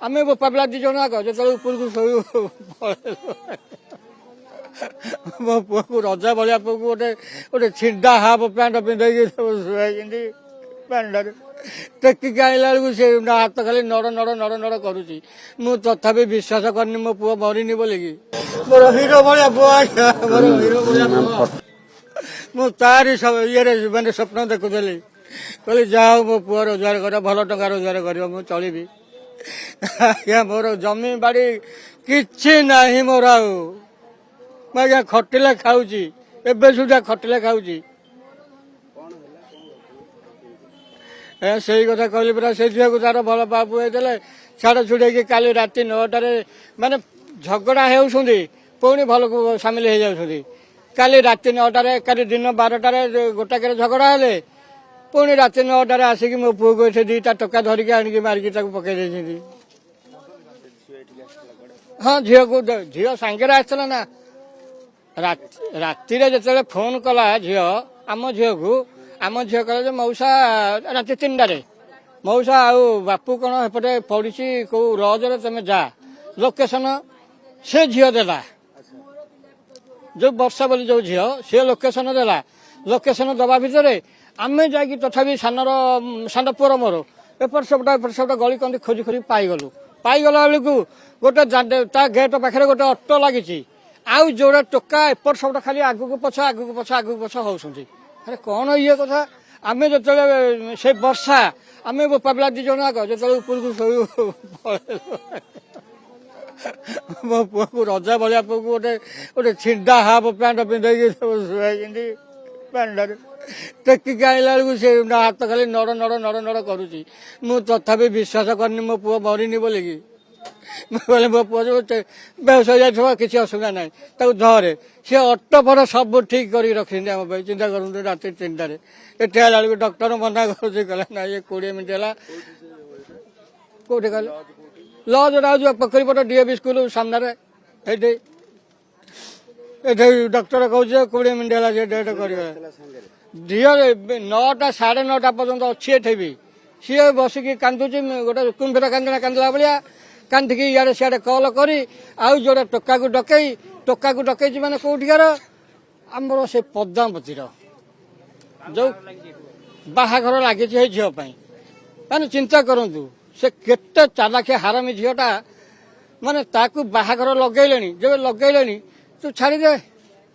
आमे बोपा पिला दी जन आग जो ऊपर को शो मो पुआ को रजा भाया पुआ को गोटे गोटे छिंडा हाफ पैंट पिंधे शुआई पैंट टेकिक आईला बेलू से हाथ खाली नड़ नड़ नड़ नड़ करुच्ची मु तथापि विश्वास करनी मो पुआ मरीनी बोलिकी मोर हिरो भाया पुआ मोर हिरो भाया पुआ मु तारी सब ये मैंने स्वप्न देखुली कहली जाओ मो पुआ रोजगार कर भल टका रोजगार कर चलि आज्ञा मोर जमी बाड़ी किछि नाही मोर आज्ञा खटिले खाऊची एबे सुधा खटिले खाऊची से कथा कहली परा से झील को तार भल बाबू होते छाड़ छुड़े काली राति 9टार माने झगड़ा होती पुणी भल को सामिल हो जाती काली राति 9टार काली दिन 12टार गोटाक झगड़ा हेले पुणी राति 9टार आसिक मो पुओ को ये 2टा टका धरिकी आणिकी मारिकी पकई दे हाँ झील को झील सांगे आसला ना राति जो फोन कला झील आम झील को आम झील कह मौसा राति 3टार मौसा आउ बापू कौन एपटे पड़ी कौ रजरे तुम जा लोकेशन से झील देला जो वर्षा बोली जो झील सी लोकेशन देला लोकेशन दबा भितर आमे जाकि तथापि सान पुअर मोर एपट सेपट गली कंदी खोजी खोजी पाईगला बेलू गोटे ता गेट पाखे गोटे अटो लगी आउ जोड़ा टोका एपट सेपट खाली आगू पछ होती अरे कौन ये कथा आमे जो से वर्षा आमे बोपा पिला दी जन आग जो ऊपर को शो मो पुआ को रजा भाया पुआ को गोटे गोटे छिंडा हाफ पैंट पिंधे शुआई पैंट टेकिक आईला बेलू से हाथ खाली नड़ नड़ नड़ नड़ करुच्ची मु तथापि विश्वास करनी मो पुआ मरीनी बोलिकी कहले मो पुआ जो बेहोश हो जाए किसी असुविधा ना धरे सी अटो फट सब ठीक कर रखी आम चिंता करूँ राति 3टार एटे आला बेलू डॉक्टर मना कर ना ये 20 मिनट है कौटे कह लज जो पोखरी पट डीएवी स्कूल सामने डॉक्टर कहे 20 मिनट है डेट कर झील 9टा 9:30 पर्यंत अच्छी एठे भी सी बसिकी कांदुची गोटे कुंभीर कांदला भाया कांदिकी इे सियाड़े कल कर जोड़े टोका को डकई माने कौटिकार आमर से पद्मावतीर जो बाहाघर लगी झील माने चिंता करूँ से केते चालाखिया हारामी झीलटा माने ताकू बाहाघर लगेले जब लगेले तू छाड़ीदे